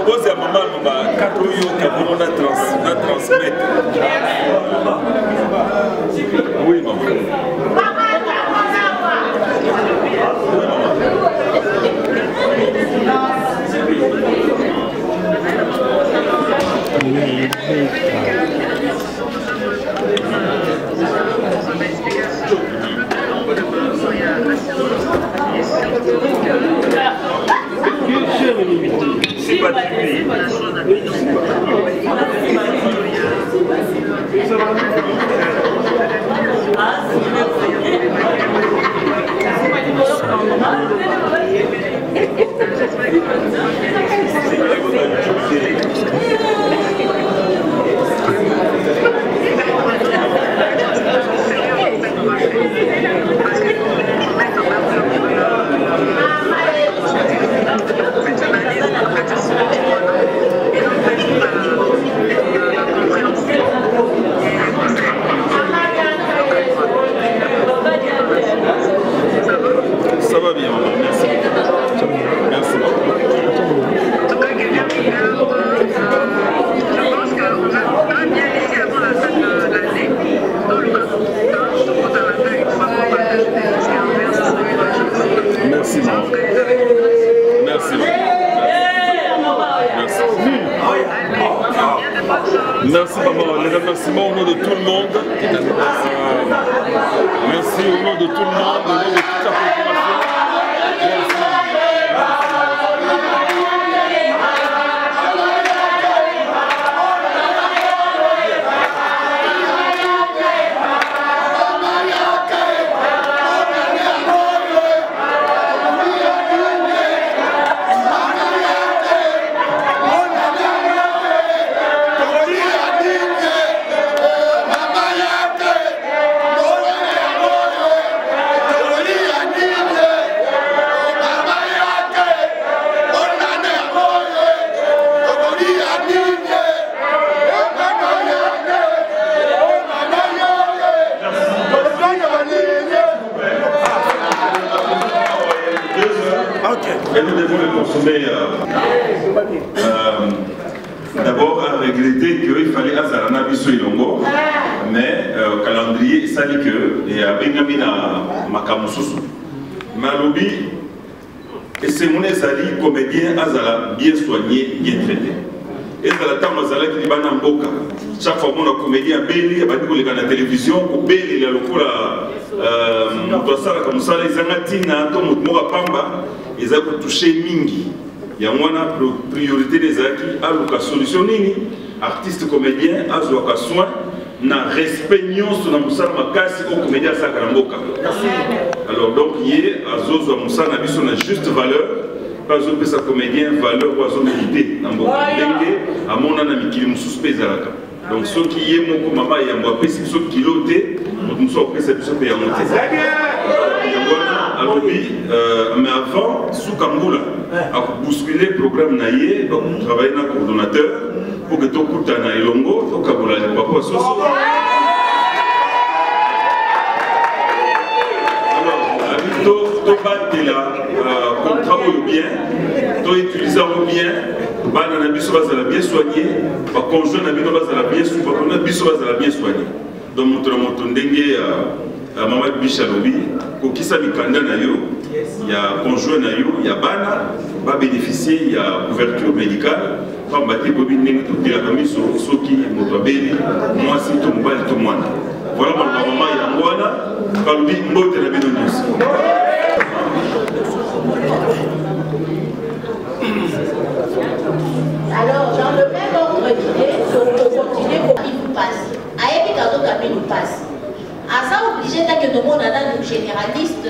pose à maman, quand on a transmettre. Oui, maman. C'est pas ça va bien, maman. Merci. Merci. Merci, maman. Merci. Merci, maman. Les remerciements au nom de tout le monde. Merci au nom de tout le monde, au nom de toute la population. Et nous devons le consommer. D'abord, à regretter qu'il fallait Azarana Bisso Ilongo, mais calendrier, ça dit que, et avec Namina Makamususu. Malobi, et c'est mon ezali comédien Azala bien soigné, bien traité. Et dans la temps, Azala qui dit Banamboka. Chaque fois, mon comédien Béli, il y a des à la télévision, pour Béli, il y a le coup là. Mutosala comme ça les angatina to mutmoka pamba eza ko toucher mingi ya mwana priorité des acquis à la solution nini artiste comédien azwa ka soin na respect nyonso na musala makasi au comédien sa karamboka. Alors donc yé azozo musala biso na juste valeur pas au pesa comédien valeur ou azo mérité na mboka ndenge amona na mikili mususu pezalaka. Donc ceux qui y mon maman et moi pesi ceux qui loté nous sommes prêts à se payer en monter. Alors oui, mais avant, sous Kamboula, à bousculer le programme Naye, donc travailler dans le coordonnateur pour que tout le monde ait longo, tout Kamboula n'est pas quoi sauce. Alors, tout battre là, contrat ou bien, tout utiliser ou bien. Banana biso bazala bien soigné, ba conjoint na bino bazala bien soigné, ba biso bazala bien soigné. Donc moto ndenge maman Bichalobi ko kisa mikanda na yo, ya conjoint na yo, ya bana ba bénéficier ya couverture médicale, pa mbati bobi ndenge to dira kamiso soki moto abeli, moi si to mobile to mwana. Voilà mon maman ya ngwana, kalobi mbote na bino nyusi. Alors, dans le même ordre d'idée, on continue pour qu'il nous passe. Aïe, Picasso, Camille nous passe. À ça, obligé que nous sommes un généraliste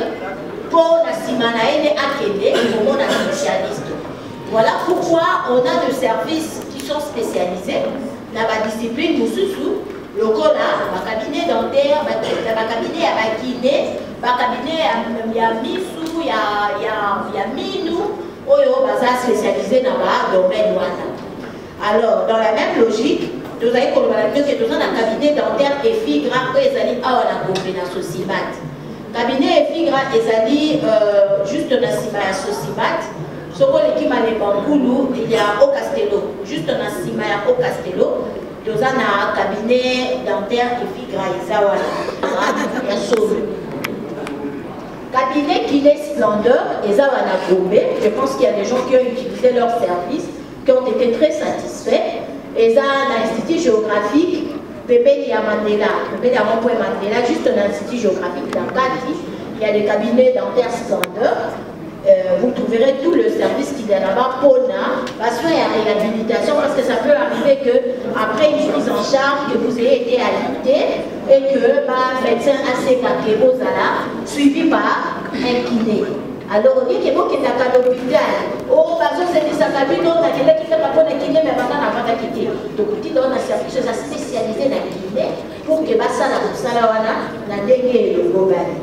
pour la Simanaïne Akede, nous sommes un spécialiste. Voilà pourquoi on a des services qui sont spécialisés dans la discipline Moussoussou, le Kola, le cabinet dentaire, le cabinet à Kiné, le cabinet à Missou, il y a Minou. Oyo baza spécialisé dans le domaine wana. Alors, dans la même logique, nous avons que nous avons un cabinet dentaire et figra et ezali awa la combinaison Sosimat. Cabinet et figra ezali juste na sima ya Sosimat. Soko l'équipe Malébangoulou, il y a au Castello, juste dans Simaya au Castello, nous avons un cabinet dentaire et Figra Isawa, il y a Sauve. Cabinet qui est Splendeur, Isawa Nagombe, je pense qu'il y a des gens qui ont utilisé leur service, qui ont été très satisfaits. Et ça, l'Institut géographique, Pépé Mandela, juste dans l'Institut géographique d'Angati, il y a le cabinet dentaire Splendeur. Vous trouverez tout le service qu'il y a là-bas pour la patient et la réhabilitation, parce que ça peut arriver qu'après une prise en charge, que vous ayez été alité et que le médecin assez capé suivi par un kiné. Alors, on dit que vous qui êtes à l'hôpital, oh, parce que c'est des sacabi, non, t'as quelqu'un qui fait pas pour le kiné, mais maintenant, on va quitter. Donc, on dit qu'on a service spécialisé dans le kiné pour que ça, la dégué le global.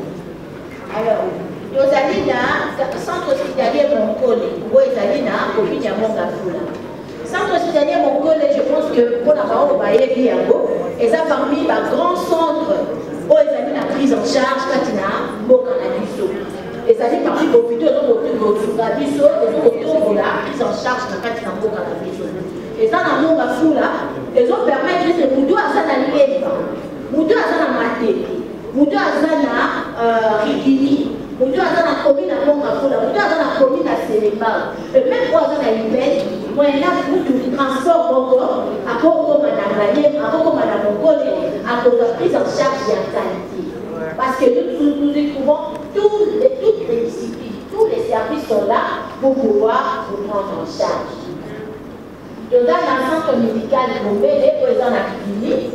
Alors, nous allons dans le centre hospitalier Moncole, où ils allaient dans le commune de Mongafula. Centre hospitalier Moncole, je pense que pour la parole, on va y aller, et ça parmi les grands centres où ils allaient la prise en charge quand il y a Mokanabiso. Et ça dit parmi les hôpitaux, ils ont la prise en charge quand il y a Mokanabiso. Et ça, dans Mongafula, ils ont permis de Moudou à Zanalieba, Moudou à Zanamate, Moudou à Zana Rikini. Nous avons la commune à Mongafula, nous avons la commune à Sénégal. Et même pour avoir la liberté, nous avons tout le transport encore, à cause de Madame Gagné, à cause de Madame Mongole, à cause de la prise en charge de la qualité. Parce que nous y trouvons toutes les disciplines, tous les services sont là pour pouvoir vous prendre en charge. Nous avons un centre médical de Mombele, pour exemple la clinique,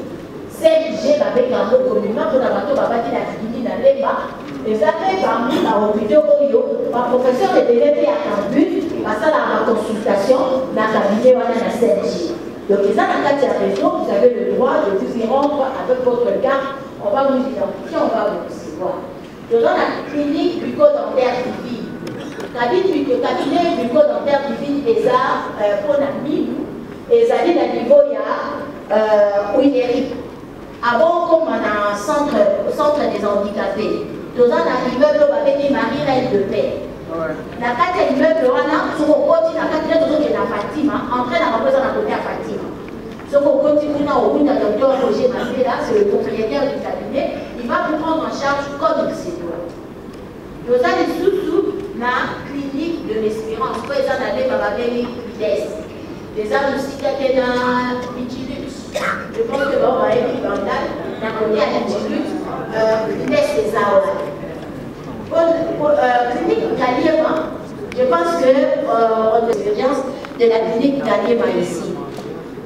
CMG avec un mot communément pour la clinique dans les bas. Et ça fait parmi les hôpitaux, ma professeur de DVP à campus, parce que la consultation dans le cabinet de la CNJ. Donc, ils ont un cas de réseau, vous avez le droit de vous y rendre avec votre carte, on va vous identifier, on va vous recevoir. Nous avons la clinique bucco-dentaire divine. Cabinet bucco-dentaire divine, et ça, pour la mine, et ça dit à niveau, il y a où il est. Avant, comme on a un centre des handicapés, nous avons un immeuble avec des Marie-Reine de paix. La carte de l'immeuble, si on continue, la carte de la Fatima, entrer dans la maison à côté à Fatima. Si on continue, au bout d'un docteur Roger Mandela, c'est le propriétaire du cabinet, il va vous prendre en charge comme il se doit. Nous avons les sous-sous la clinique de l'espérance. Pour les gens d'aller à la Vides. Les gens aussi qui étaient dans Vigilux. Je pense que on va aller dans la côté à Vigilux. Vides, c'est ça. Pour clinique Galiema, je pense que on a l'expérience de la clinique Galiema ici.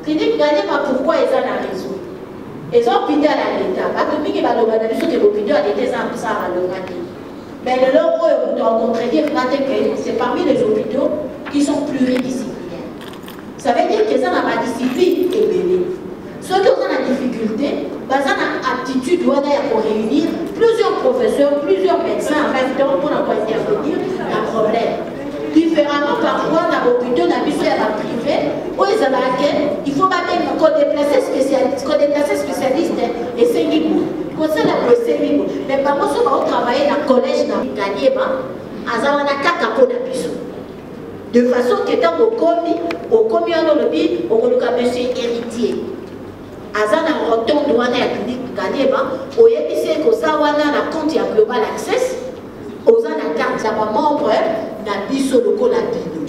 Clinique Galiema, pourquoi ils ont la raison? Ils ont hôpital à l'État. Parce que qui va l'organiser que l'hôpital a été sans ça à l'organiser. Mais le lot où on doit contredire, c'est parmi les hôpitaux qui sont pluridisciplinaires. Ça veut dire que ça n'a pas discipline et bébé. Ceux qui ont la difficulté, ils ont l'aptitude pour réunir plusieurs professeurs, plusieurs médecins en même temps pour intervenir dans le problème. Différemment, parfois, dans l'hôpital, dans la privée, où ils ont il faut même qu'on déplace spécialistes et c'est libre. Comme ça, mais par contre, on va travailler dans le collège dans Galiema, à Zawanaka pour la biso. De façon que dans au commis, on a monsieur héritier. Azana retourne douane à clinique Galiema, au yébissé que ça la compte à Global Access, aux la carte ça va membre dans biso loco la bino.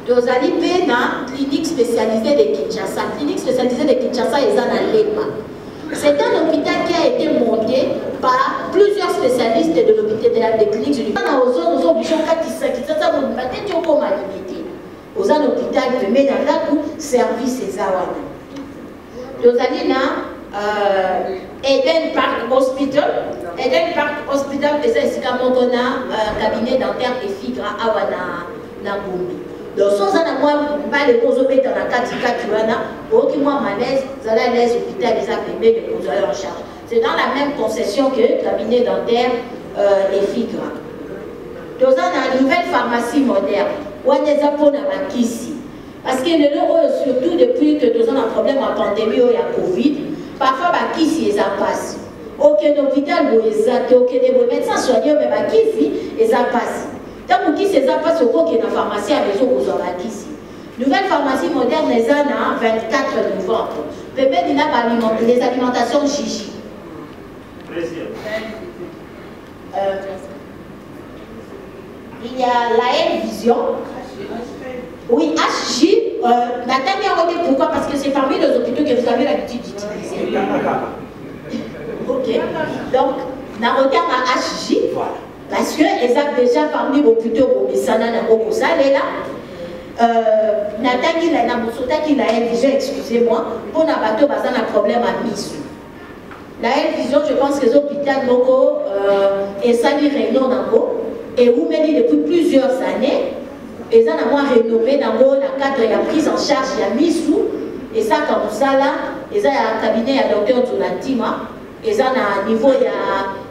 Nous allons dans la clinique spécialisée de Kinshasa. La clinique spécialisée de Kinshasa est dans l'EPA. C'est un hôpital qui a été monté par plusieurs spécialistes de l'hôpital de cliniques du nous obligés à aux hôpital de Médalakou, service et Zawana. Nous allons dans Eden Park Hospital. Eden Park Hospital, c'est ici un cabinet dentaire et figra Awana Nagumi. Donc, si on a moins mal de dans la Katika Tuana, pour qu'il moi malaise, vous allez les hôpitaux les affaiblir de vous en charge. C'est dans la même concession que le cabinet dentaire et figra. Nous avons une nouvelle pharmacie moderne. On est à Kisi. Parce que le surtout depuis que nous avons un problème en pandémie ou à Covid, parfois Kisi est à passe. Aucun hôpital où ils ont aucun médecin soignant, mais Kisi est à passe. tant que c'est ça passe au cours qui est dans la pharmacie à maison aux ici. Nouvelle pharmacie moderne les années 24 novembre. Bébé dina les alimentations Gigi. Il y a la Vision. Oui, HJ. Nathalie, pourquoi? Parce que c'est parmi les hôpitaux que vous avez l'habitude d'utiliser. Ok. Donc, on regarde à HJ. Parce que les a déjà parmi vos hôpitaux pour Messana, là. Nathalie, il a une vision, excusez-moi, pour n'a pas un problème à Missou. La vision, je pense que les hôpitaux locaux et ça lui réunion et où mène depuis plusieurs années. Et ça, on a rénové dans le cadre de la prise en charge de Missou. Et ça, comme ça, là, et ça, il y a un cabinet, il y a un docteur Zulatima. Et ça, à niveau, il y a,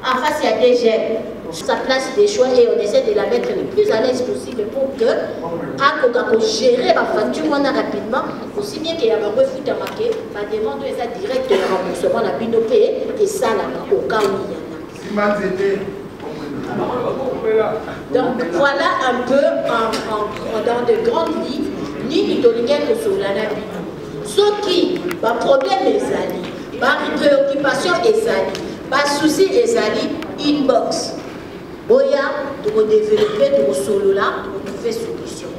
en face, il y a des gènes. Sa place des choix et on essaie de la mettre le plus à l'aise possible pour que, à gérer la facture rapidement, aussi bien qu'il y a un refus de marquer, la demande est direct de remboursement à Pinopé et ça, là, au cas où il y en a. Donc voilà un peu dans de grandes lignes, ni de l'ingénieur sur la navire. Ce qui, le problème est ali, la préoccupation est ali, le souci est ali, inbox. Boya, de développer de solo là, de trouver solution.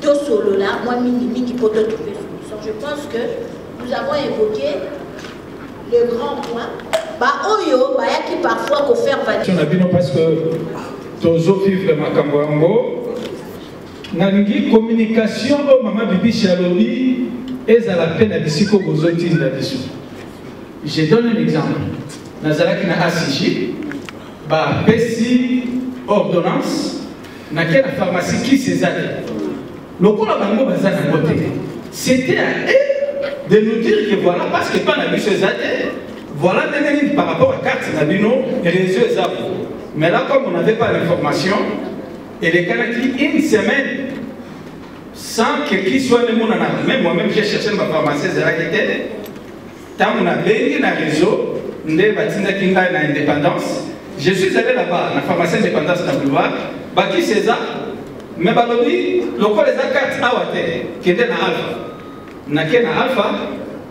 De solo là, moi, mini pour trouver solution. Je pense que nous avons évoqué le grand point. Oyo, qui parfois pour faire valider. Parce que toujours vivre le Makamboango, Nangi communication au maman Bibi Chalori est à la peine à discuter aux autres là-dessus. Je donne un exemple. Nazalaki na ACG, Pessi ordonnance, na quelle pharmacie qui s'est allée. Le coup là bango bazar na côté. C'était à eux de nous dire que voilà parce que pas na biche zate. Voilà des lignes par rapport à carte d'Abino et les yeux zappo. Mais là, comme on n'avait pas l'information, et les Kanaki, une semaine, sans que qui soit le monde en a. Même moi-même, j'ai cherché ma pharmacie, c'est là qui était. Tant qu'on a béni dans le réseau, on a bâti l'indépendance. Je suis allé là-bas, la pharmacie indépendance dans le boulevard, bâti César, mais balobi, le corps des cartes à Wate, qui était dans Alpha. N'a qu'un Alpha,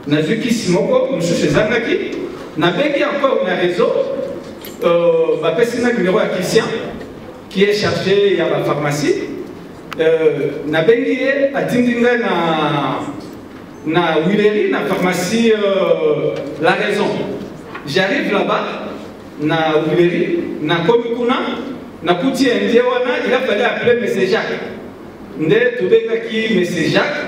n'a vu qui Simoko, M. César Naki. N'a pas encore un réseau, un numéro à Christian qui est chargé à la pharmacie. N'a pas à Tindinga na Willery, na pharmacie La Raison. J'arrive là-bas, na Willery, na Komikuna, na Kouti Ndiewana, il a fallu appeler M. Jacques. Ndé Toubekaki, M. Jacques,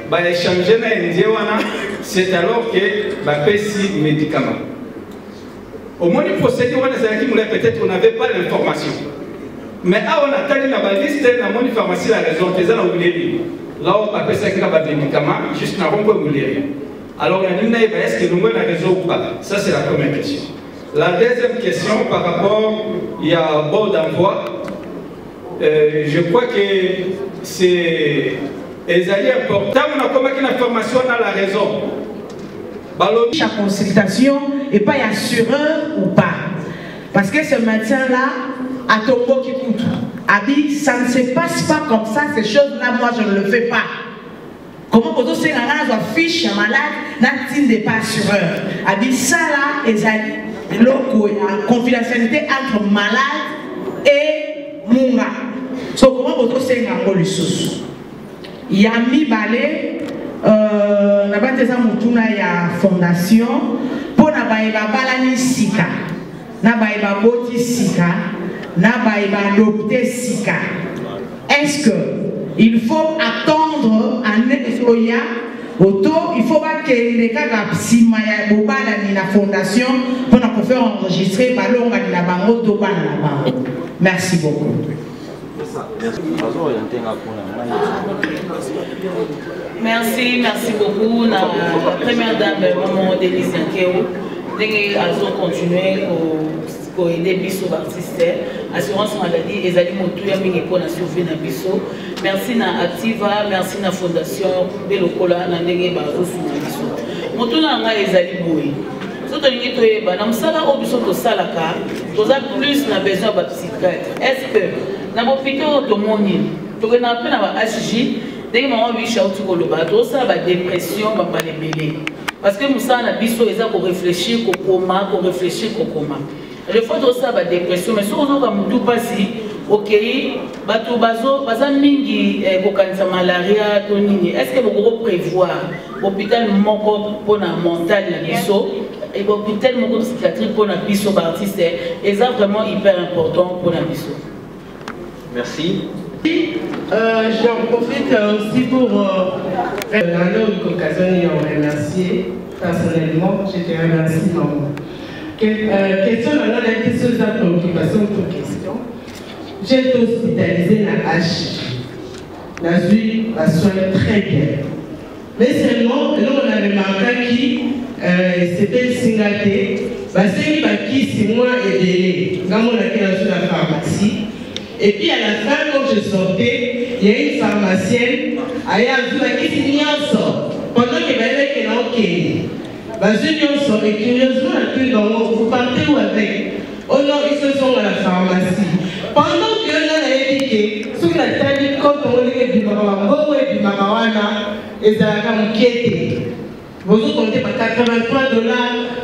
bah échanger na Ndiewana, c'est alors que bah pèse médicaments. Au moins, il procédure, peut-être qu'on n'avait pas l'information. Mais là, on a tenu la liste, on a une pharmacie, la raison, on a oublié. Là, on appelle ça des médicaments, juste on n'a pas oublié. Alors, on a dit, est-ce que nous avons la raison ou pas? Ça, c'est la première question. La deuxième question, par rapport, il y a un bord d'envoi. Je crois que c'est important. On a commencé l'information dans la raison. Chaque consultation et pas assureur ou pas. Parce que ce médecin-là, à Tombo qui coûte, a dit ça ne se passe pas comme ça, ces choses-là, moi je ne le fais pas. Comment peut-on se faire un fiche malade, n'a-t-il pas assureur? A dit ça là, et ça dit, la confidentialité entre malade et Munga. So comment peut-on se faire un rôle sous? Il y a mis balai. Na bateza mutuna ya fondation pour na baïba balani sika na baïba boti sika na baïba adopter sika. Est-ce que il faut attendre un soya auto il faut pas que les cas sima ya bobala ni la fondation pour na faire enregistrer balonga ni la bango to bana la bango. Merci beaucoup. Merci beaucoup. La première dame, maman Denise Yankeo, elles ont continué pour aider Bisso Baptiste, assurance maladie, et Zali Moutouya Mineko na sauvé na Bisso. Merci na Activa, merci na Fondation Belokola, na Ndenge Bazo Souna Bisso. Moutouya nga Ezali Boui. Sotolingi toyeba, na msala o Bisso to salaka, toza plus na besoin de psychiatre. Est-ce que na l'hôpital automoni to que na pena ba HJ dès moment oui shautu ko loba to ça ba dépression ba malebele parce que musa na biso eza ko réfléchir ko koma le faut to ça ba dépression mais so zo ka mutu pasi OK bato baza mingi ko kanisa malaria to nini est-ce que vous prévoir hôpital moko pona mental na biso et hôpital moko psychiatrique pona biso ba artiste et ça vraiment hyper important pour la biso. Merci. J'en profite aussi pour l'occasion de remercier personnellement, je te remercie vraiment. Question de la question de la préoccupation pour question. J'ai été hospitalisée dans H. La suite va soigner très bien. Mais seulement, là on a remarqué que c'était le Singaté, parce que c'est moi et dans mon accueil dans la pharmacie. Et puis à la fin, quand je sortais, il y a une pharmacienne, pendant que je sort, et curieusement, vous partez où avec? Oh non, ils se sont à la pharmacie. Pendant que l'on a éduqué, sur la table, quand on est du Marawana, et ça a inquiété. Vous comptez par $83,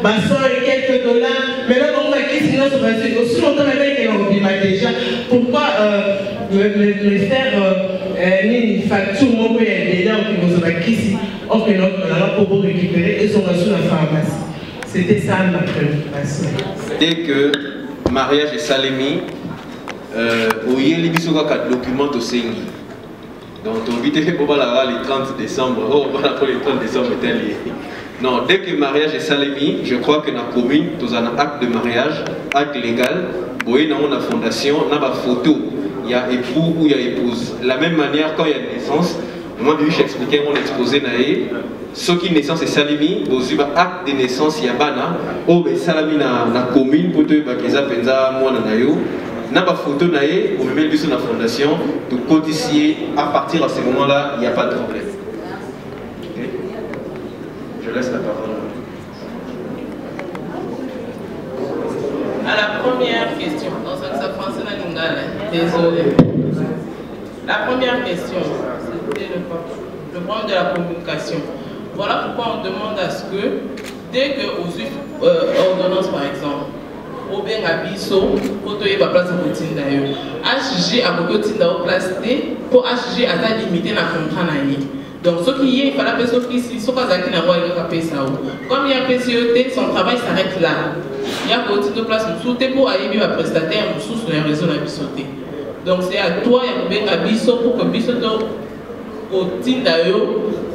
et quelques dollars, mais là, on va quitter, sinon, ça va se aussi longtemps avec les déjà. Pourquoi me faire une facture, mon père, déjà, qui vous a quitté, on fait notre pour vous récupérer et sont sur la pharmacie. C'était ça ma préoccupation. Dès que mariage est salémi, au Yéli Bisoga 4 documents au Sengi. Donc, on vit pour le 30 décembre. Oh, on va le 30 décembre. Non, dès que le mariage est salémi, je crois que dans la commune, nous avons un acte de mariage, acte légal. Vous voyez, dans la fondation, on a une photo. Il y a époux ou il y a épouse. De la même manière, quand il y a une naissance, moi, je expliquais, on exposé ce qui naissance est salémi, vous avez un acte de naissance, il y a bana, oh, mais salami dans la commune, pour te dire que ça penza moi dans nayo. N'a pas photo naé, on met sur la fondation, de codifier à partir de ce moment-là, il n'y a pas de problème. Okay. Je laisse la parole. À la première question, désolé. La première question, c'était le problème de la communication. Voilà pourquoi on demande à ce que, dès que aux ordonnances par exemple, au bien à Bisso, pour te la place à Tinda, HG à Tinda au place T, pour HG à ta limité la contrainte. Donc, ce qui est, il fallait que ce qui est, ce qui est, comme il y a PCET, son travail s'arrête là. Il y a beaucoup de place pour aller vivre à prestataire sur les réseaux de Bissoté. Donc, c'est à toi et à Bisso pour que Bisso au Tinda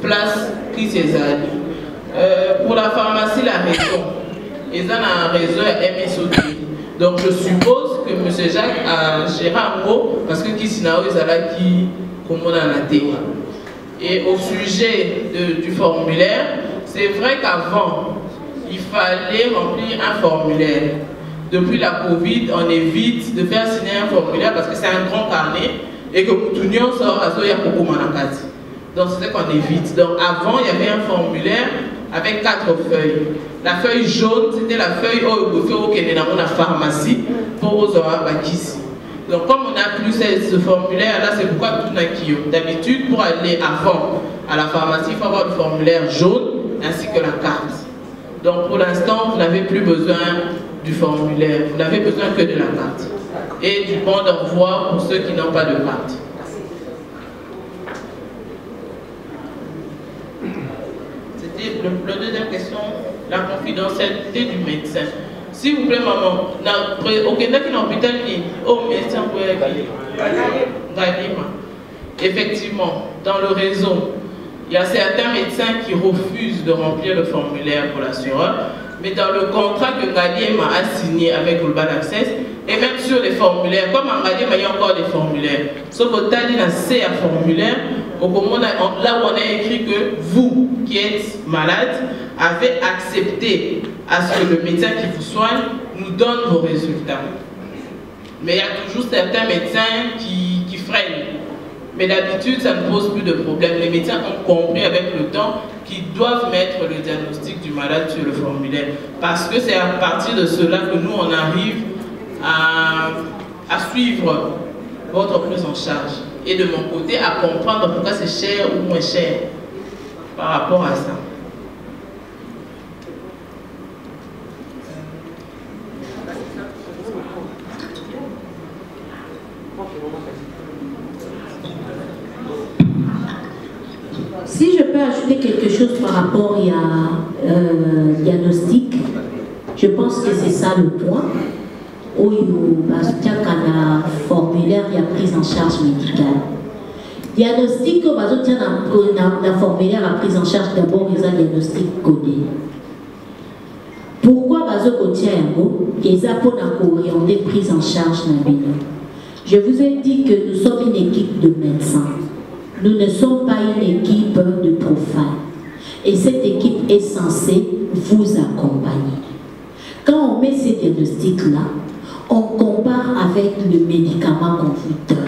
place qui s'est pour la pharmacie, la raison. Ils ont un réseau à MSOT. Donc je suppose que M. Jacques a géré un mot parce que Kissinao est là qui commande à la télé. Et au sujet du formulaire, c'est vrai qu'avant, il fallait remplir un formulaire. Depuis la Covid, on évite de faire signer un formulaire parce que c'est un grand carnet et que tout le monde sort à Zoya Koko Manakati. Donc c'est ce qu'on évite. Donc avant, il y avait un formulaire avec 4 feuilles. La feuille jaune, c'était la feuille où il y a la pharmacie pour aux Bakissi. Donc comme on n'a plus ce formulaire, là c'est pourquoi tout n'a qui. D'habitude, pour aller avant à la pharmacie, il faut avoir le formulaire jaune ainsi que la carte. Donc pour l'instant, vous n'avez plus besoin du formulaire, vous n'avez besoin que de la carte. Et du bon d'envoi pour ceux qui n'ont pas de carte. La deuxième question, la confidentialité du médecin. S'il vous plaît, maman, aucun qui est en hôpital, au médecin, effectivement, dans le réseau, il y a certains médecins qui refusent de remplir le formulaire pour l'assureur, mais dans le contrat que Galiem a signé avec Global Access, et même sur les formulaires, comme en Galiem, il y a encore des formulaires. Sauf que tu as C à formulaire, là où on a écrit que vous qui êtes malade avez accepté à ce que le médecin qui vous soigne nous donne vos résultats. Mais il y a toujours certains médecins qui freinent. Mais d'habitude, ça ne pose plus de problème. Les médecins ont compris avec le temps qu'ils doivent mettre le diagnostic du malade sur le formulaire. Parce que c'est à partir de cela que nous, on arrive à suivre votre prise en charge. Et de mon côté, à comprendre pourquoi c'est cher ou moins cher par rapport à ça. Si je peux ajouter quelque chose par rapport à diagnostic, je pense que c'est ça le point. Où il y a un formulaire qui a prise en charge médicale. Diagnostic, il y a un formulaire à prise en charge d'abord, il y a un diagnostic codé. Pourquoi il y a pour orienter prise en charge? Je vous ai dit que nous sommes une équipe de médecins. Nous ne sommes pas une équipe de profanes. Et cette équipe est censée vous accompagner. Quand on met ces diagnostics-là, on compare avec le médicament qu'on vous donne.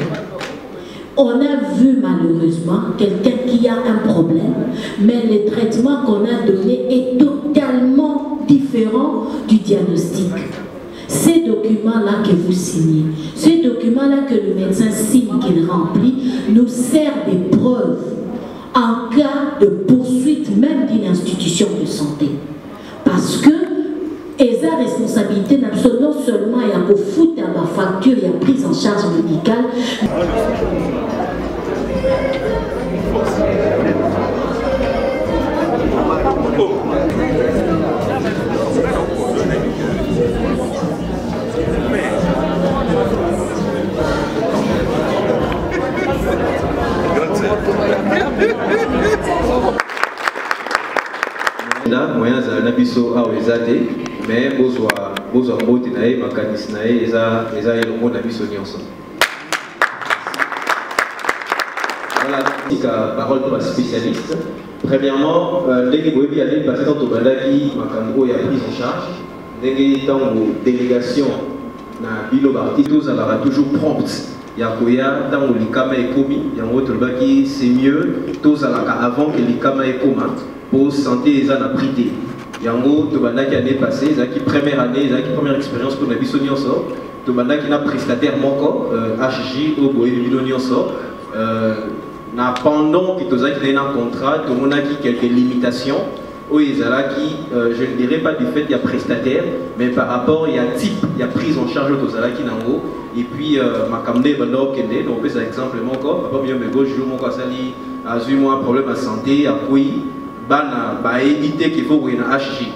On a vu malheureusement quelqu'un qui a un problème, mais le traitement qu'on a donné est totalement différent du diagnostic. Ces documents-là que vous signez, ces documents-là que le médecin signe, qu'il remplit, nous servent de preuve en cas de poursuite même d'une institution de santé. Parce que et sa responsabilité non seulement il y a pour foutre à ma facture, il y a prise en charge médicale. Moyen za nabiso a ezate mais bozwa mbote na ye makanisi na ye eza elongo na biso nyonso. Voilà, la parole de la spécialiste. Premièrement, ndenge boyebi allé passer dans tobandaki makambo ya prise en charge ndenge tango délégation na bino barti tozalaka toujours prompt ya koya tango likama ekomi yango tolobaki c'est mieux tozalaka avant que likama ekoma pour santé eza na prité. Yango tobandaki année passée, ezaki première année, ezaki première expérience pour na biso nyonso. Tobandaki na prestataire moko HJ au boye bino nyonso. Na pendant que tozaki na contrat, tomonaki quelques limitations. Au ezalaki, je ne dirais pas du fait il y a prestataire, mais par rapport il y a type, il y a prise en charge tozalaki nango. Et puis makamde bando kende, donc par exemple moko, papa bien me gauche jour moko asali a eu moi problème à santé, à quoi bana ba éviter qu'il faut que na HJ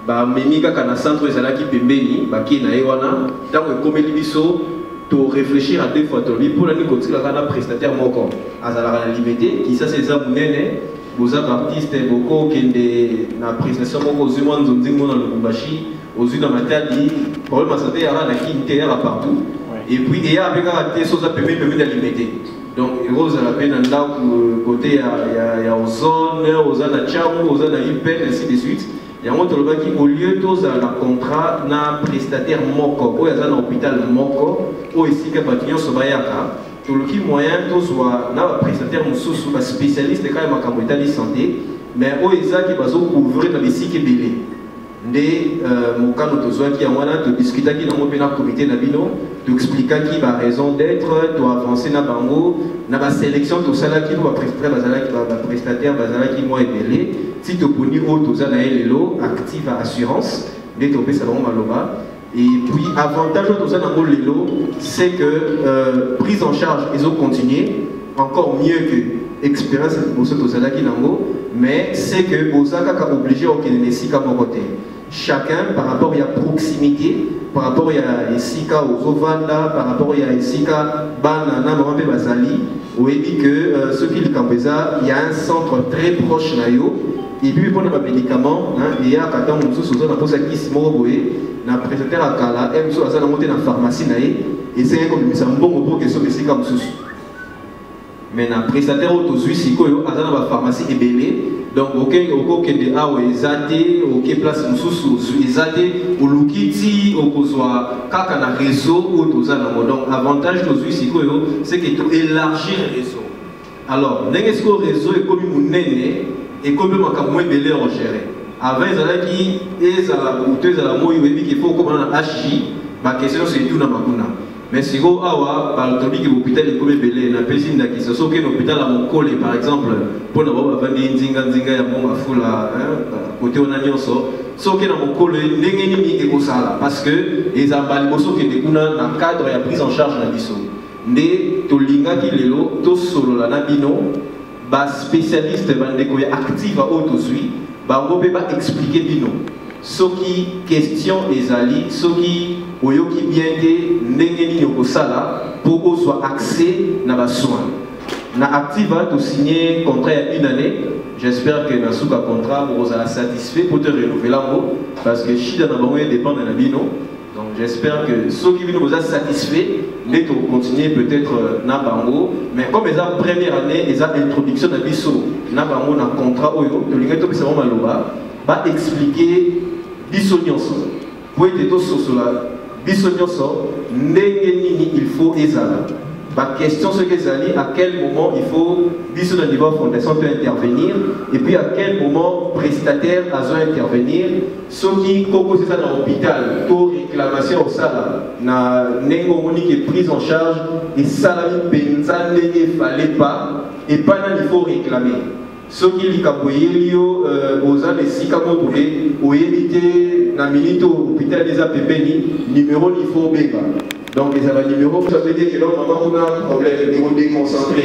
ba memi kaka na centre ezalaki pembeni ba ki na ewana tango ekomeli biso to réfléchir à deux fois to bi pour la kotika kana prestataire moko azala la liberté qui ça c'est ça munene boza artiste boko kende na prestation moko zuma nzonzi mona lubumbashi ozu na matadi problème à santé yara na ki terre partout et puis il y a avec la tête soza pembeni de la liberté. Donc, Rose à la peine en côté à ozone, ozone à Tchao, ozone à Hyper, ainsi de suite. Il y a un autre qui, au lieu de un contrat, na prestataire moko, ou il y a un hôpital moko, ou ici que Patillon Sobayaka, tout le qui moyen, tout soit, na prestataire moussou, spécialiste quand même à Kamouita de santé, mais où il y a qui va couvrir dans les sites belés. Nde mokano tozwaki ya wana todiskutaki nango mpe na comité na bino toexplikaki ba raison d'être toavancer na bango na basélection tosalaki to baprestataire bazalaki baprestataire bazalaki mwa ebele ti toponi oyo toza na ye lelo active assurance nde topesa bango maloba. Et puis avantage oyo toza nango lelo c'est que prise en charge ezo continuer encore mieux que expérience liboso tozalaki nango, mais c'est que bozaka obligé okende esika moko te. Chacun par rapport à la proximité, par rapport à esika aux ovanda, par rapport à esika banana mambe bazali, on dit que ce qui le Kambeza, il y a un centre très proche na yo. Et puis pour les médicaments, il y a quand on nous soucie na posa qui se moroboé, na prestataire à Kala, et nous sommes monter dans pharmacie na ye, et c'est comme ça bon pour que ce esika nous soucie. Mais na prestataire auto suisse koyo azana ba pharmacie ebele. Donc, ok, de awa ezate, ok, place mususu ezate, olukiti, okozwa kaka na réseau ou tozana. Donc, avantage tozui c'est que tu élargis le réseau. Alors, n'est-ce que le réseau est comme une nene et comme un moins belé en gérer. Avant, il y a la moitié de la moitié qu'il faut comme un HJ, ma question c'est tout dans ma kuna. Mais si vous avez l'hôpital est comme belé, na pesine qui se sauve l'hôpital à mon collé par exemple pour ne pas vendre nzinga ya mon afula côté on a nyonso sauve na mon collé ndenge nini ekosala parce que les ambali boso ke dekuna na cadre ya prise en charge na biso nde to linga ki lelo to solo la na bino ba spécialiste bandeko ya active au to sui ba ngobe ba expliquer bino soki question ezali soki oyoki bien te ndenge nini okosala pour kozwa accès na basoin na activa to signer contrat ya une année. J'espère que na suka contrat vous ozala satisfait pour te renouveler ngo parce que shida na bango dépend na bino. Donc j'espère que soki bino vous êtes satisfait nde to continuer peut-être na bango mais comme eza première année eza introduction na biso na bango na contrat oyo to linga to pesa maloba ba expliquer biso nyonso po ete tososola biso nyonso ndenge nini il faut ezala ba question ce qu'ezali à quel moment il faut biso na niveau fondation peut intervenir et puis à quel moment prestataire a besoin intervenir soki koko c'est ça dans l'hôpital to réclamation au sala na ndenge omoni qui prise en charge et salami penza ndenge fallait pas et pas là il faut réclamer. Ce qui est capoyé, aux ans de Sikamotoule, au éviter la minute au hôpital des APP, numéro il faut béga. Donc les avons numéro, ça veut dire que là, on a un problème, numéro déconcentré.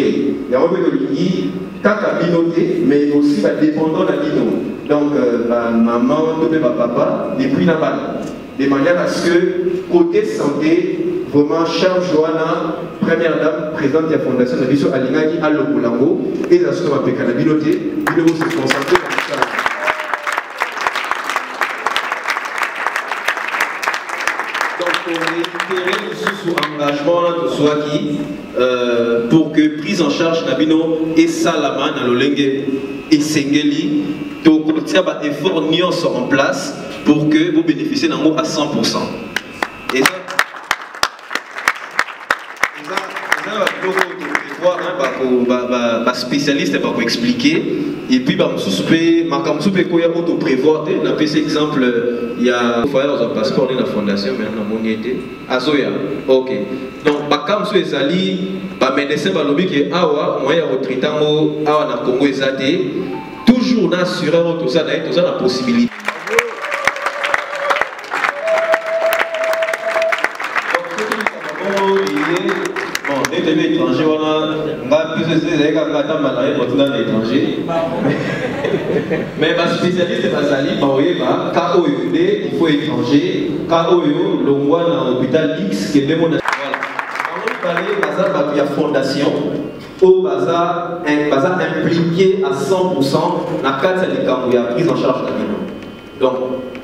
Il y a un peu de ligne, tant qu'à binoter, mais aussi dépendant de la bino. Donc la maman, le papa, et puis la balle. De manière à ce que, côté santé, vraiment, Charles Johanna, première dame, présidente de la fondation de Bisso Alingaki à l'Okulango, et la somme avec la binoté, il faut se concentrer dans ça. Donc, pour récupérer sous engagement de Swaki, pour que prise en charge Nabino et Salama dans le Lengue et Sengeli, donc, il y a un effort nuance en place pour que vous bénéficiez d'un mot à 100%. Et ça, spécialiste va vous expliquer et puis ma kamsoupe quoi auto prévoir na PC exemple il y a un passeport de la fondation mais on a monité azoya ok donc ba kamsou ezali ba médecin ba lobby que awa moyen retraité awa na Congo ezate toujours na assureur tout ça la possibilité. Étranger, mais ma spécialiste est il faut étranger, l'ongwa dans l'hôpital X qui est bien mon il y a fondation au bazar impliqué à 100% dans la carte de la prise en charge de la vie. Donc,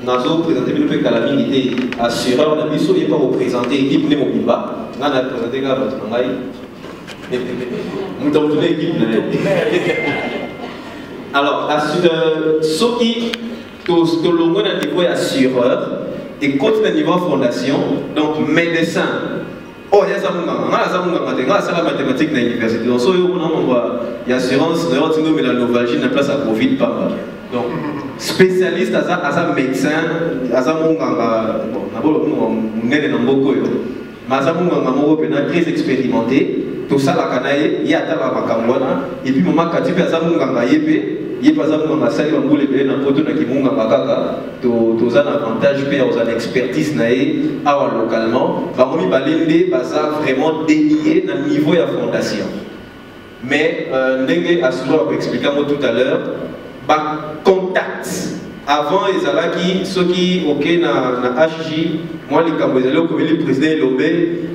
nous avons présenté le calamité assureur, nous avons pas représenté l'équipe de Mobiba, nous avons présenté l'équipe. Alors, ceux qui sont longs à niveau assureur et côté de niveau fondation, donc médecin. Oh, il y a ça, mathématique dans l'université. Donc, il y a assurance, mais la novalgie n'a place à Covid, pas mal. Donc, spécialiste, à un médecin, à un très expérimenté, tout ça, la canaille, il y a et puis, maman, quand tu fais ça, il y a pas de salle où les bébés n'ont pas de tous un avantage, aux expertise localement, vraiment dénié dans le niveau de la fondation. Mais, Nengue Asura a expliqué tout à l'heure, contact. Avant, ceux qui ok na HJ, moi les Cambodgiens, le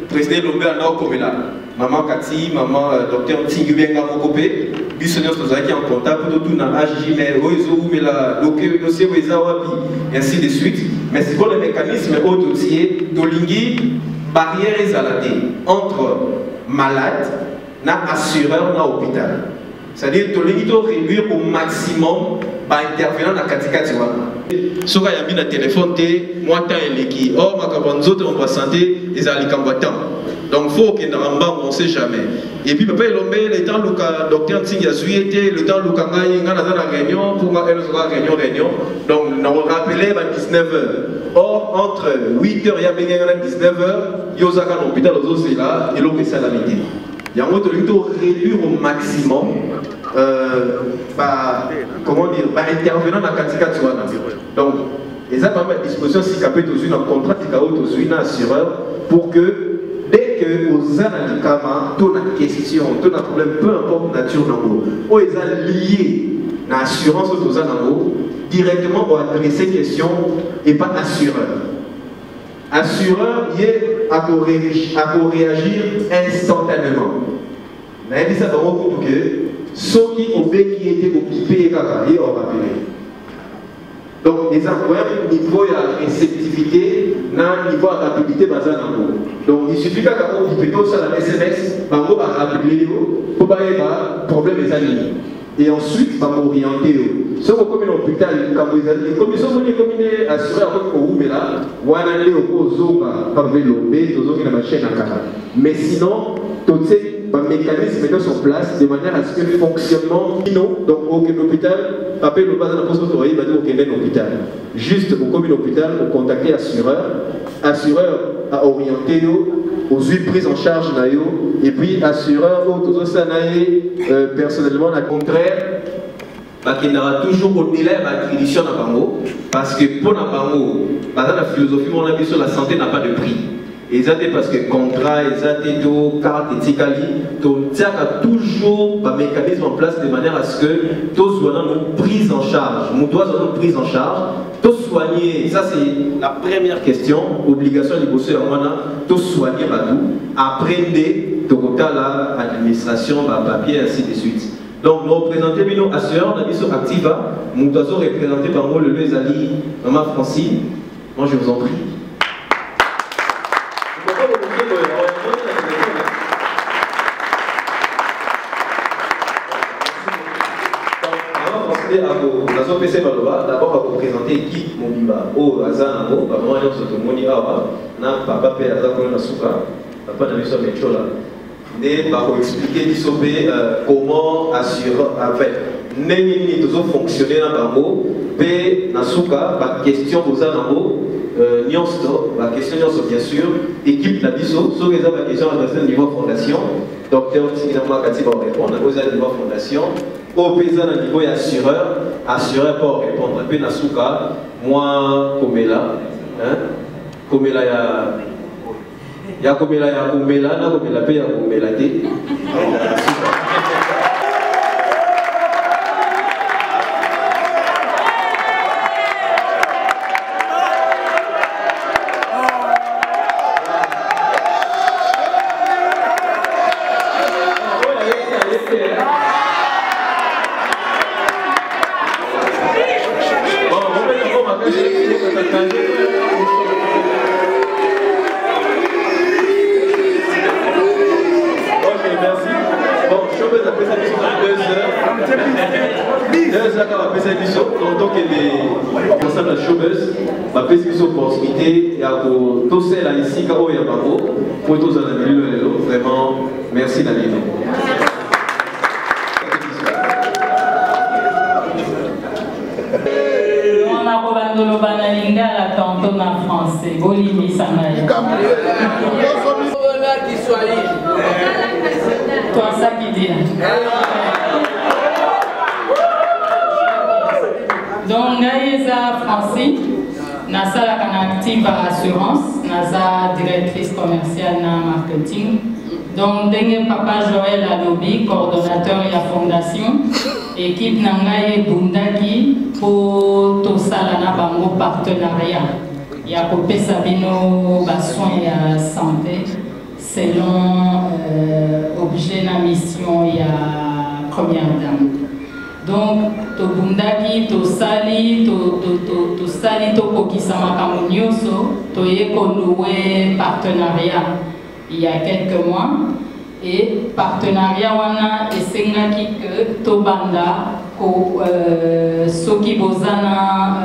président Lombe en Nord Communal. Maman Kati, maman docteur Tingubenga Mokopé, Bissonnios qui en contact pour tout dans HJ, mais mais la dossier et ainsi de suite. Mais c'est pour le mécanisme autotier, Dolingui, barrière isolée entre malade, na assureur, na hôpital. C'est-à-dire que Dolingui doit réduire au maximum intervenant dans la catégorie. Si vous avez un téléphone, moi, je suis un oh, ma cabanzote, on va santé, ils ont les combattants. Donc il faut qu'il y ait un banc, on ne sait jamais. Et puis papa Elombe, le temps où le docteur Tsing a été, le temps où le Kangaï a la réunion, pour moi elle sera réunion. Donc on rappelait à 19h. Or entre 8h et 19h, il y a un hôpital aux c'est là, et l'autre c'est à la midi. Il y a un autre réduire au maximum, comment dire, intervenant dans la catégorie de soins. Donc, ils ont à disposition si capé tous un contrat de chaos tous un assureur pour que dès que aux analyses tout la question, tout le problème, peu importe la nature d'ango, ou ils ont lié l'assurance aux anango directement pour adresser question et pas assureur. Assureur il est à réagir instantanément. Mais il dit ça dans beaucoup que ceux qui ont qui étaient occupés et ont rappelé. Donc, les incroyables niveau de réceptivité, dans le niveau de rapidité, donc il suffit qu'on dit plutôt ça dans SMS, on va rappeler pour pas avoir problème des amis. Et ensuite, on va m'orienter. Si on comme un hôpital, comme les commissions sont assurées avec vous, mais là, on va aller au Zoba, par vélo, dans une machine à caractère. Mais sinon, tous ces mécanismes mettent sur place de manière à ce que le fonctionnement, donc au hôpital, appelle le bas de la poste autorité, il va dire au hôpital. Juste au commun hôpital, on contacte l'assureur. Assureur a orienté aux 8 prises en charge, et puis assureur, personnellement, au contraire, il y aura toujours au délai de l'attribution dans Bango, parce que pour Bango, la philosophie, on a vu sur la santé n'a pas de prix. Et ça, parce que contrat, et ça, carte éthicali, il y a toujours un mécanisme en place de manière à ce que tous soient une prise en charge. Nous devons avoir une prise en charge, tous soigner. Ça, c'est la première question. Obligation de bosser en Wana, tous soigner tout. Après, l'administration, papier, ainsi de suite. Donc, nous représentons nos assureurs, nous sommes actifs. Nous devons représenter par moi le Lezali, Maman Francine. Moi, je vous en prie. D'abord, on va vous présenter l'équipe Mobimba. Au Azanamo, vraiment, on se demande papa Père Azanamo Nasuka, papa Nabiso Mechola. Et on va expliquer comment assurer, en fait, nous avons fonctionné dans le Bango, et Nasuka, la question aux Azanamo, la question bien sûr, équipe Nabiso, sur les questions adressées au niveau fondation, docteur Tsinama Kati va répondre, aux niveau fondation. Au paysan à niveau assureur pour répondre. Un peu Nasuka, moi, Komela, Komela, il y a Komela, il y a Komela, il y a Komela, Vraiment, merci David. On a probablement le banalinga la tantôt en français. Bolimi Samaï. Toi, ça qui dit. Donc, Gaïza Francine, Nasa la active à assurance, Nasa directrice commerciale na marketing. Donc, Dengue Papa Joël Alobi, coordonnateur de la fondation, équipe Nangaye Bundaki pour tout ça na bango partenariat. Il y a Copé Sabino soins et santé selon objet na mission il y a première dame. Donc, to bundaki, to sali, to sali, to kokisama kamunyoso, to yekonoué partenariat il y a quelques mois. Et partenariat wana esengaki que to banda ko soki bozana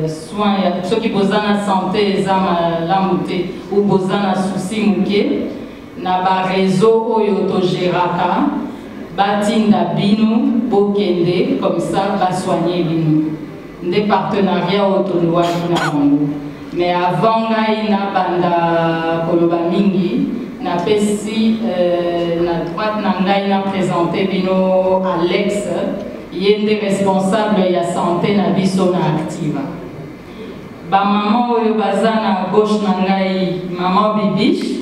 soin besoin, ceux qui ont besoin de santé, ils ont ou besoin de soucis, na ba réseau oyo to géraka batinda binu bokende comme ça va soigner binu des partenariats autonomes na bango mais avant ngai na banda koloba mingi na pesi na droite na ngai na présenté bino Alex yende responsable ya santé na biso na Activa ba maman oyo baza na gauche na ngai maman Bibiche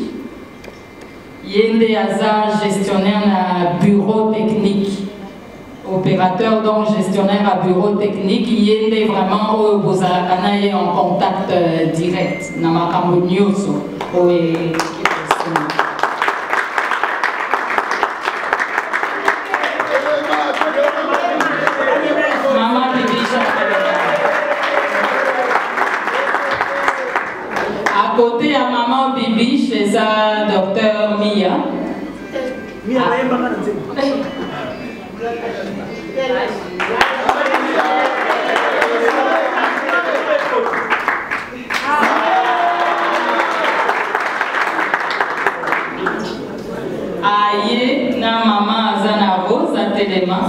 Yende Aza, gestionnaire à bureau technique, opérateur donc gestionnaire à bureau technique, Yende vraiment au Bozalakana est en contact direct, Namakambo Nyoso. Maman Bibiche. À côté à maman Bibiche, c'est ça, docteur Mia. Aïe, na maman Azana Rose, à Téléma,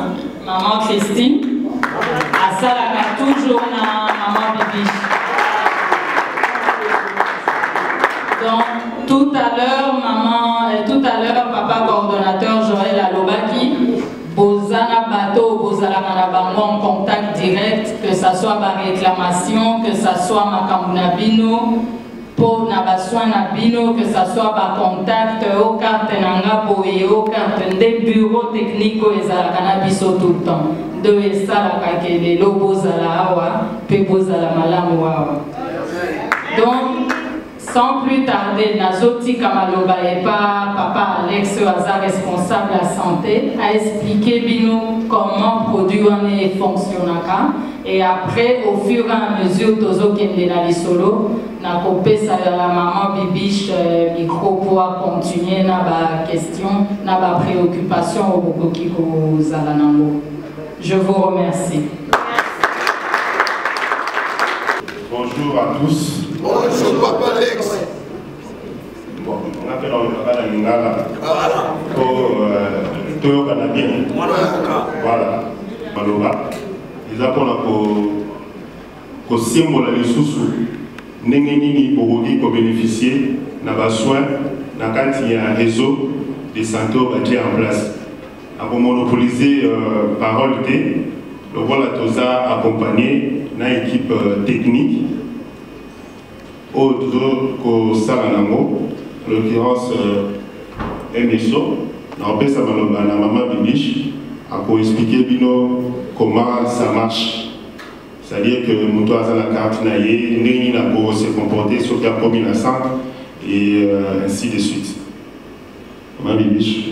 maman Christine, à Salaka toujours na maman Bibiche. Donc, tout à l'heure, papa coordonnateur Joël Alobaki, Bozana Bateau, Bozala Manabango en contact direct, que ce soit ma réclamation, que ce soit ma Kamunabino, pour Nabaswa Nabino, que ce soit ma contact, au carte Nanga Boye, au carte des bureaux techniques, et Zalakanabiso tout le temps. De Esala Kakele, lo Bozala Awa, Pe Bozala Malamuawa. Donc, sans plus tarder, Nazoti Kamaloba et pas Papa Alex Aza, responsable de la santé, a expliqué Bino comment produit un fonctionnaka. Et après, au fur et à mesure, Tozo Kendena Solo, n'a coupé sa maman Bibiche micro pour continuer na question, na préoccupation au Bokoko Zalanango. Je vous remercie. Bonjour à tous. Bonjour Papa Alex. Bon, on appelle Papa Lingala pour Toyo Canadien. Voilà. Maloba. Ils appellent pour symbole les sous-sous. N'engeni pour bénéficier d'un soin dans un réseau de santé en place. À monopoliser parole le voilà Toza accompagné d'une équipe technique. Autre Saranamo, en l'occurrence MSO, la maman Bibiche a expliqué comment ça marche. C'est-à-dire que nous avons la carte naïe, nous avons se comporter sur la commune centre et ainsi de suite. Maman Bibiche.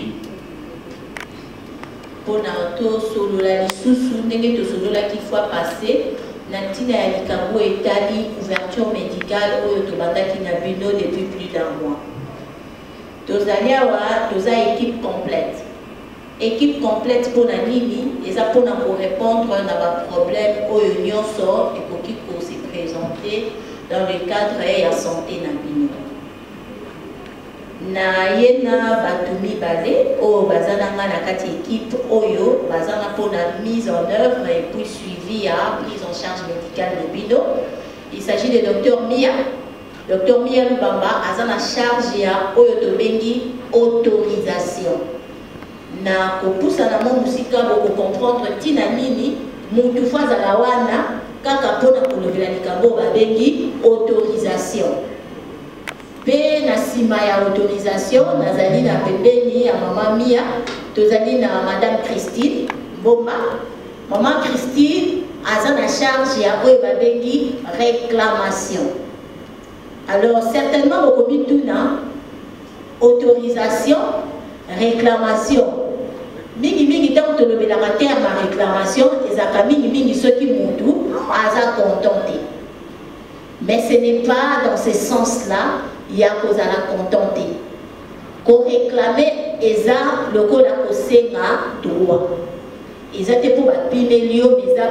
Pour nous, solo la sous ndenge solo la qui fois passé. Natina ya likambo etali couverture médicale oyo tobandaki na bino depuis plus d'un mois. Tozali awa toza équipe complète. Équipe complète pour la nini, eza pour répondre à ba problème oyo nyonso ekoki ko se présenter dans le cadre ya santé na bino. Na yena batumi bale o bazana na kati équipe oyo bazana pour la mise en œuvre et puis suivi à prise en charge médicale de bino. Il s'agit de docteur Mia. Docteur Mia Lubamba azana charge ya oyo to bengi autorisation. Na kopusa na mo musika boko comprendre tina nini mutu faza la wana kaka pona kolobela likambo ba bengi autorisation. Pe na sima ya autorisation nazali na pembeni ya mama Mia tozali na madame Christine Bomba. Maman Christine a na charge ya oyo babengi réclamation. Alors certainement bokomi tuna autorisation réclamation mingi tant que le terme à réclamation ezaka mingi ceux qui mutu aza contenté. Mais ce n'est pas dans ce sens-là il y a cause à la contenter. Qu'on réclamer eza lokola kosenga droit. ils étaient pour Pimelio, mais ils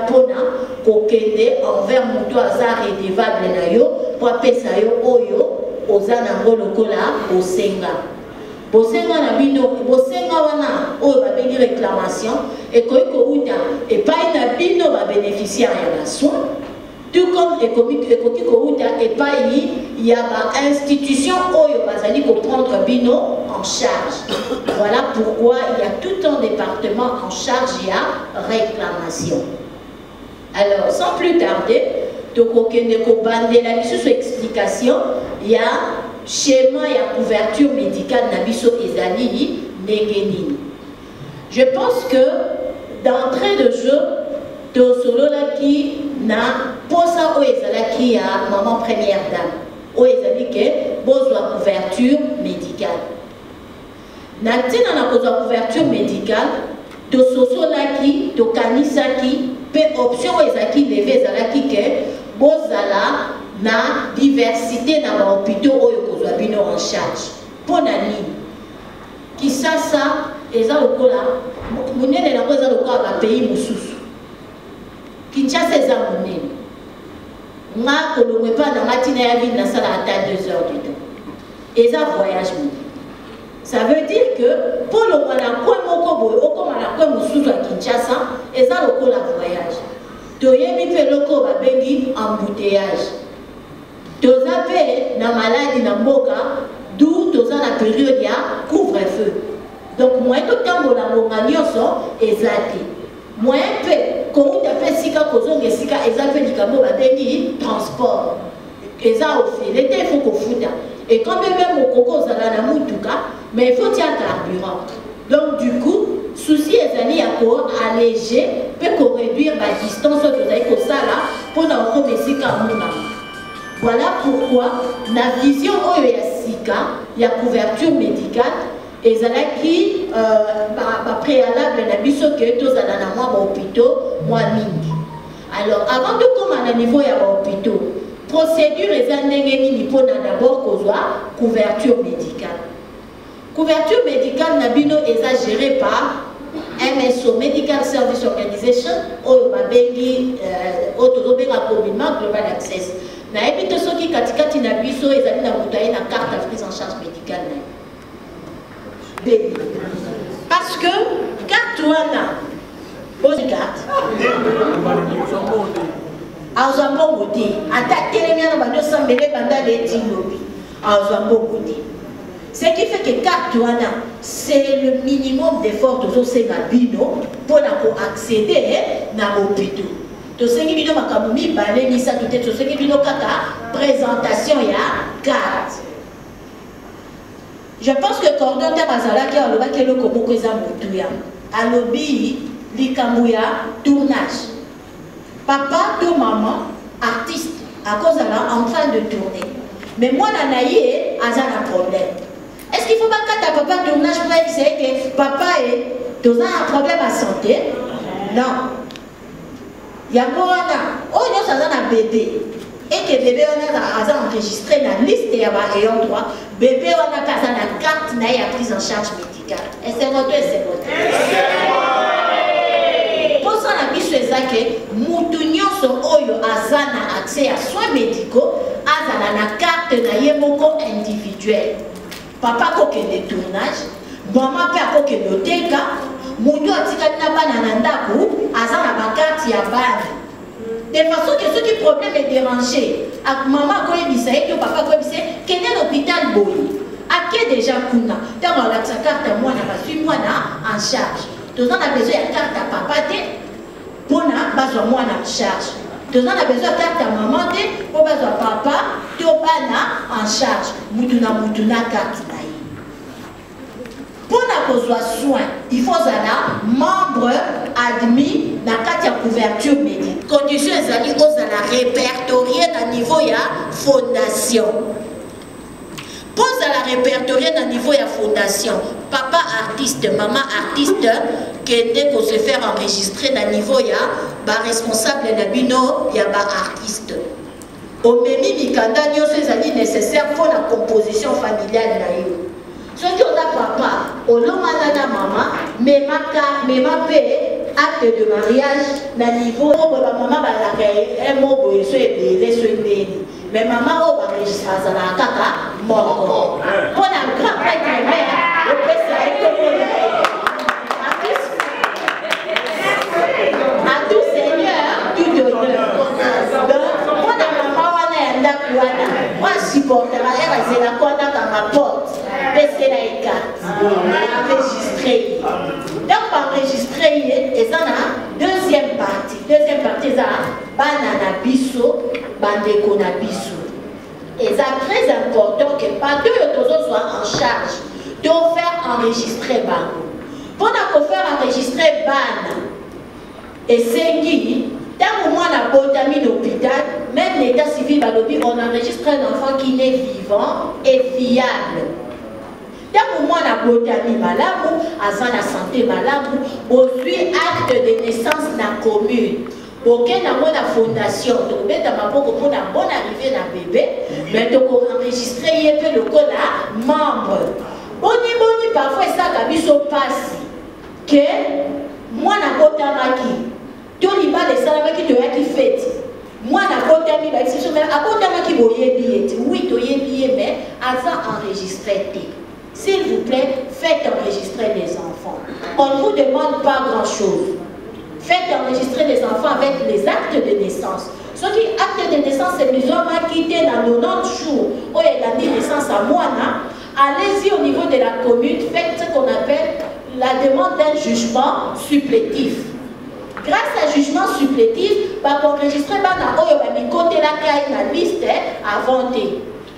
ont été envers Moutou Azar et Devable Nayo, pour appeler ça Oyo, aux Anango Lokola, au Senga. Bosenga na bino, bosenga wana, oyo ba bengi réclamation, et koyiko uta, et pas na bino ba bénéficiaire ya la soin, tout comme ekoki ko uta, et pas y a ba institution oyo bazali ko prendre bino en charge. Voilà pourquoi il y a tout un département en charge ya réclamation. Alors, sans plus tarder, tokokende ko bandela biso explication, il y a schéma et couverture médicale Nabiso Ezali Negenini. Je pense que d'entrée de jeu, Tosolola qui n'a pas ça au Ezala qui a maman première dame. Au Ezali que besoin couverture médicale. Natina na besoin couverture médicale, Tosolola qui, Tokanisa qui, peut option Ezaki levé Ezala qui que bozala na diversité dans l'hôpital où ils ont en charge. Pour la ligne. Qui ça, ils ont le cas là. Ils ont le cas dans le pays Moussous. Kinshasa, ils ont le cas. Moi, je ne sais pas dans la matinée à 2 heures du temps. Ils ont voyage. Ça veut dire que pour le cas là, Moussous à Kinshasa, ils ont le cas de voyage. Toyemi fait le cas de embouteillage. Toza pe na maladie na mboka d'où toza na période ya couvre-feu. Donc moyen to tambola ngonga nyonso ezati. Moyen pe ko uta pe sika kozonga sika ezati likambo ba bengi transport. Eza offi l'été il faut ko futa. Et quand même au koko zala na mutuka, mais il faut tirer carburant. Donc du coup, souci ezali ya ko alléger pe ko réduire la distance que toza ko sala pour na ko mesika muna. Voilà pourquoi la vision Sika, il y a couverture médicale et qui préalable na biso que tous à la moi hôpitaux moi mingi. Alors avant de commencer à niveau ya hôpitaux, procédure et ndengeni pour d'abord kozwa couverture médicale. Couverture médicale na bino est gérée par MSO Medical Service Organization ou babengi autodobenga communément global access. Na ebito soki katikati na biso ezali na mutaye na carte de prise en charge médicale na. Parce que carte wana bonne carte. Azambo ngoti ata telemia na bando sambele banda leti lobi. Azambo ngoti. Ce qui fait que carte wana c'est le minimum d'effort de senga bino pour accéder na hôpital. Tosengi bino makamumi balé misa tout est tosengi bino kaka présentation ya carte. Je pense que coordonnateur bazala ki aloba ke loko moko eza mutuya. Alobi likambuya tournage. Papa to maman artiste à cause en train de tourner. Mais moi nanaye azana problème. Est-ce qu'il faut pas que papa tournage pour dire que papa est dans un problème à santé? Non. Il y a un bébé et que bébé a enregistré la liste et ayant droit bébé on a pas la carte n'a prise en charge médicale et c'est votre pour ça la mise c'est ça que mutunyo so oyo azana accès à soins médicaux azana la carte na yemoko individuel papa ko ke détournage maman pe ko ke loteka mutu atikali na bana na ndako azana ba carte ya bana de façon que ceux qui problème est dérangé maman ko ebisa et papa ko ebisa kende l'hôpital boy ake déjà kuna dans la carte moi na ba suis moi na en charge donc on a besoin de carte à papa te pona bazwa moi na en charge donc on a besoin de carte à maman te pour bazwa papa to bana en charge mutu na carte na ye pour na besoin soin il faut zala membre admis na carte ya couverture médicale condition ezali ozala répertorié na niveau ya fondation pose à la répertorier dans le niveau de la fondation. Papa artiste, maman artiste, qui était pour se faire enregistrer dans le niveau de la responsable de bino, il y a artiste. Au même mikanda, c'est nécessaire pour la composition familiale. Ce qui est papa, au long de maman, mais ma paix, acte de mariage na niveau maman un mot mais maman on va enregistrer ça na kaka mort on a un grand prêtre le à tout seigneur tout honneur donc on a maman on a un dakwana moi supportera elle c'est la quoi dans ma porte c'est la carte enregistré donc enregistré et ça na deuxième partie ça banana biso bandeko na biso et ça très important que pas que les autres soient en charge de faire enregistrer bango pour faire enregistrer bana et sengi tant au moins la botami d'hôpital même l'état civil balobi on enregistre un enfant qui est vivant et fiable. Tant au moins la botami malamu azan la santé malamu aussi acte de naissance na commune. Aucun n'a la fondation, donc mais dans ma pour la bonne arrivée d'un bébé, mais donc enregistrer y est le col là membre. Boni parfois ça gabi so passe que moi na botamaki. Tout les bas les salariés qui te qui fait. Moi na botami ba c'est mais à botamaki boye billet. Oui, to yé billet mais azan enregistrer. S'il vous plaît, faites enregistrer les enfants. On ne vous demande pas grand-chose. Faites enregistrer les enfants avec les actes de naissance. Ce qui acte de naissance, c'est qu'ils ont quitté dans 90 jours où il a dit naissance à Moana. Allez-y au niveau de la commune, faites ce qu'on appelle la demande d'un jugement supplétif. Grâce à jugement supplétif, bah, pour enregistrer, bah, côté la caille, la liste avant.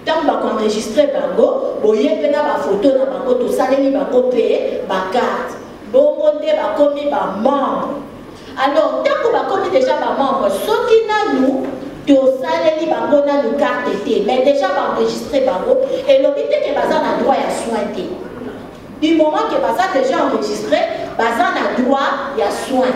Tant qu'on enregistrer bango, boye pena ba photo na bango to saleli bango pe ba carte. Bon monter ba komi ba membre. Alors tant qu'on va commis déjà ba membre, ce qui na nous to saleli bango na nous carte té, mais déjà ba enregistrer bango et l'obité que baza na droit ya soin té. Du moment que baza déjà enregistré, baza na droit ya soin.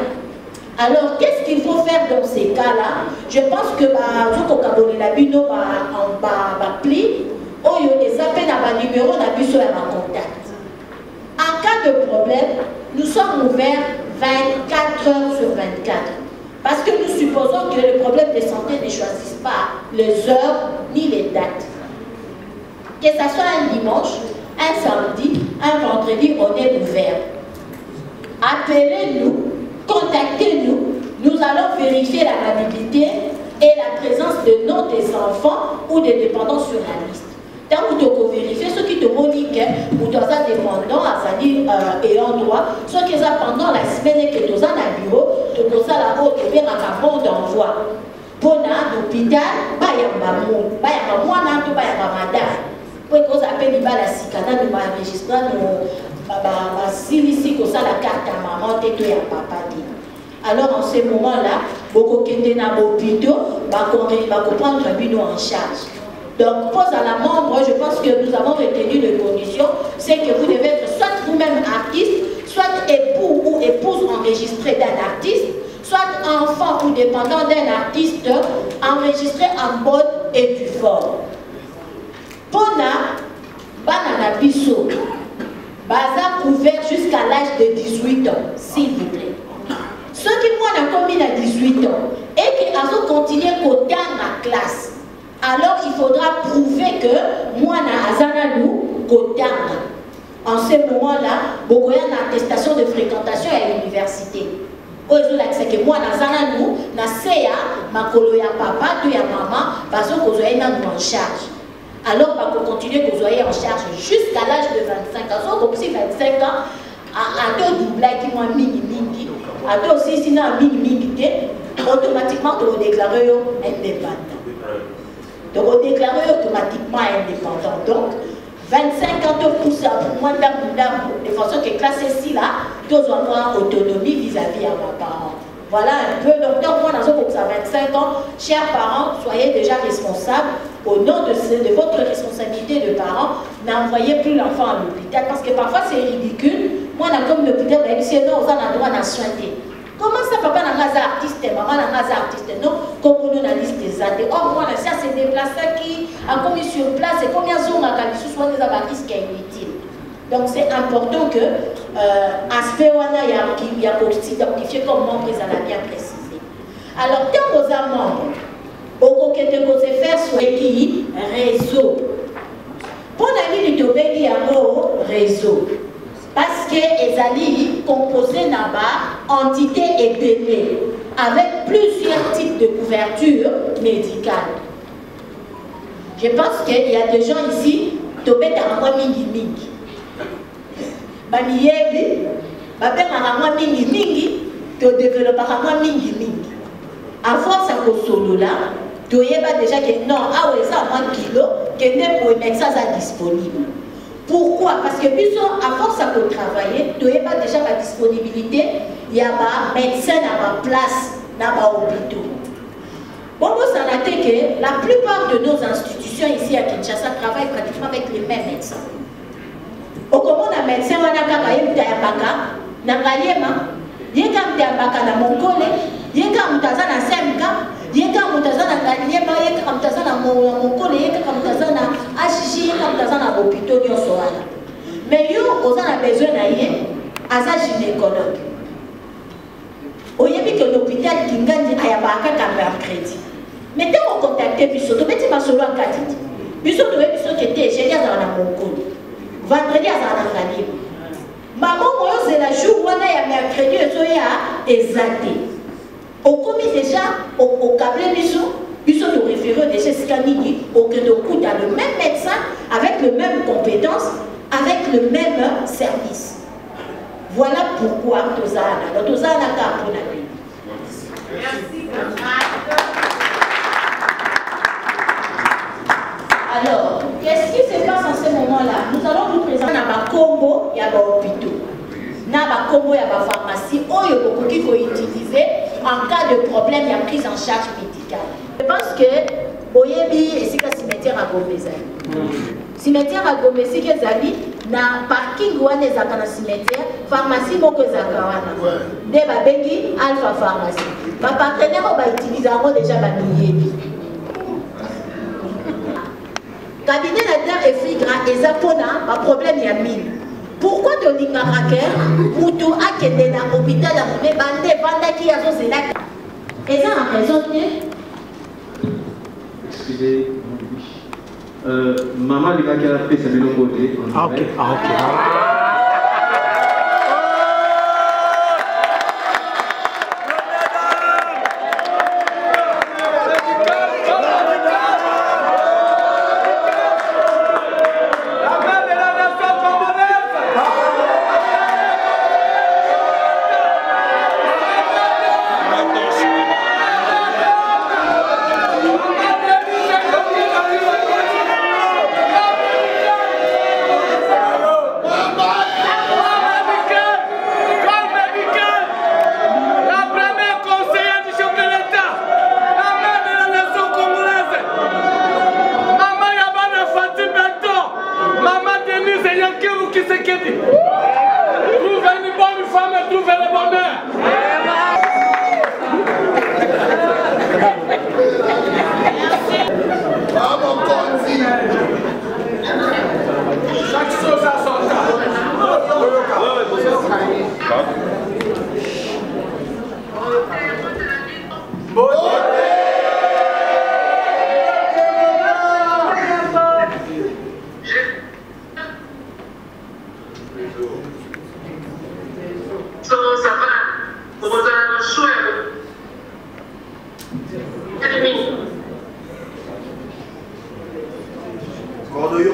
Alors, qu'est-ce qu'il faut faire dans ces cas-là? Je pense que la bino va pli, ou les appels à numéro n'a plus sur un contact. En cas de problème, nous sommes ouverts 24 heures sur 24. Parce que nous supposons que le problème de santé ne choisit pas les heures ni les dates. Que ce soit un dimanche, un samedi, un vendredi, on est ouvert. Appelez-nous. Contactez-nous, nous allons vérifier la validité et la présence de noms des enfants ou des dépendants sur la liste. Tant que tu vérifies ce qui te montre que vous êtes dépendant, c'est-à-dire ayant droit, ce qui est pendant la semaine que tu es dans le bureau, tu as la haute et bien un bon d'envoi. Pour l'hôpital, il y a un monde, il y a un mois, il y a un madame. Pour que vous appelez la cicada, nous enregistrons si que ça la carte à maman, tu es à papa. Alors en ce moment-là, beaucoup qui étaient dans l'hôpital, va prendre un bino en charge. Donc, pose à la membre, je pense que nous avons retenu les conditions, c'est que vous devez être soit vous-même artiste, soit époux ou épouse enregistrée d'un artiste, soit enfant ou dépendant d'un artiste enregistré en bonne et due forme. Pona, banana biso, baza couvert jusqu'à l'âge de 18 ans, s'il vous plaît. Ceux qui moi ont commis à 18 ans et qui ont continué à dans la classe, alors il faudra prouver que moi na azana nous kodanga. En ce moment-là, beaucoup y a une attestation de fréquentation à l'université. Aujourd'hui, c'est que moi na azana nous na seya makolo ya papa to ya maman parce que vous avez nous en charge. Alors on va continuer que vous soyez en charge jusqu'à l'âge de 25 ans. Donc comme si 25 ans à deux doubles qui moi mini. À deux aussi sinon mini automatiquement tu vas déclarer indépendant. Donc on déclare automatiquement indépendant. Donc 25 ans tu pousses pour moi de façon que classe ici là, tu dois avoir autonomie vis-à-vis à mes parents. Voilà un peu. Donc moi dans ce que ça 25 ans, chers parents, soyez déjà responsables. Au nom de votre responsabilité de parents, n'envoyez plus l'enfant à l'hôpital parce que parfois c'est ridicule. Moi, comme l'hôpital, c'est non, on a droit à soigner. Comment ça, papa n'a pas artiste, maman n'a pas artiste? Non, comme on a liste des athées. Oh, moi, ça c'est déplacé qui a commis sur place et combien de gens ont soit des artistes qui est inutile. Donc c'est important que aspect wana ya s'identifier comme membre ça l'a bien précisé. Alors tant aux membres au côté de se faire souhaiter réseau. Pour la ligne de Béli réseau. Parce que Ezali composé là-bas entité et délai avec plusieurs types de couverture médicale. Je pense qu'il y a des gens ici tobé dans mingi mingi. Baniyebi, babé marama mingi mingi, to développe marama mingi mingi. À force à solo là, tu yeba déjà que non, ah ouais ça moins kilo, que ne pour mettre ça disponible. Pourquoi? Parce que à force à travailler, tu yeba déjà la disponibilité, il y a un médecin à ma place dans l'hôpital. Bon, ça a été que la plupart de nos institutions ici à Kinshasa travaillent pratiquement avec les mêmes médecins. Au comment un médecin on a kakaye mtayabaka na kaliema yeka mtayabaka na mongole yeka mtaza na semka yeka mtaza na kaliema yeka mtaza na mongole yeka mtaza na achichi yeka mtaza na hôpital nyonso wana. Mais yo oza na besoin na ye aza gynécologue. Oyebi que l'hôpital Kingandi ayabaka ka mercredi. Mais dès qu'on contacte biso to beti masolo en katiti. Biso to biso que te génia dans la mongole. Vendredi à Zanakali. Maman, moi, c'est la jour où on a mercredi et exalté. On commis déjà au câble biso, biso nous référons déjà scanning au que nous coûte à le même médecin, avec les mêmes compétences, avec le même service. Voilà pourquoi Tozana pour la vie. Merci. Alors, qu'est-ce qui se passe en ce moment-là? Nous allons vous présenter un combo, il y a des hôpitaux. Il y a un combo, il y a des pharmacies. Il faut utiliser en cas de problème, il y a prise en charge médicale. Je pense que Oyebi et Sika cimetière à Gomezali. Cimetière à Gomezali, na parking ou les akana cimetière, pharmacie moko zakawana. De babengi Alpha Pharmacie. Ma partenaire va utiliser déjà ma Yebi. Cabinet de terre et figra et zapona, pas problème y a mille. Pourquoi de l'ingaraker, Moutou a qu'elle dans l'hôpital à Moumé, Bandé, Banda qui a son sénac. Et ça a raison, excusez, maman, les gars qui a fait, c'est de l'autre côté. Ah, ok, ah, ok. Quando io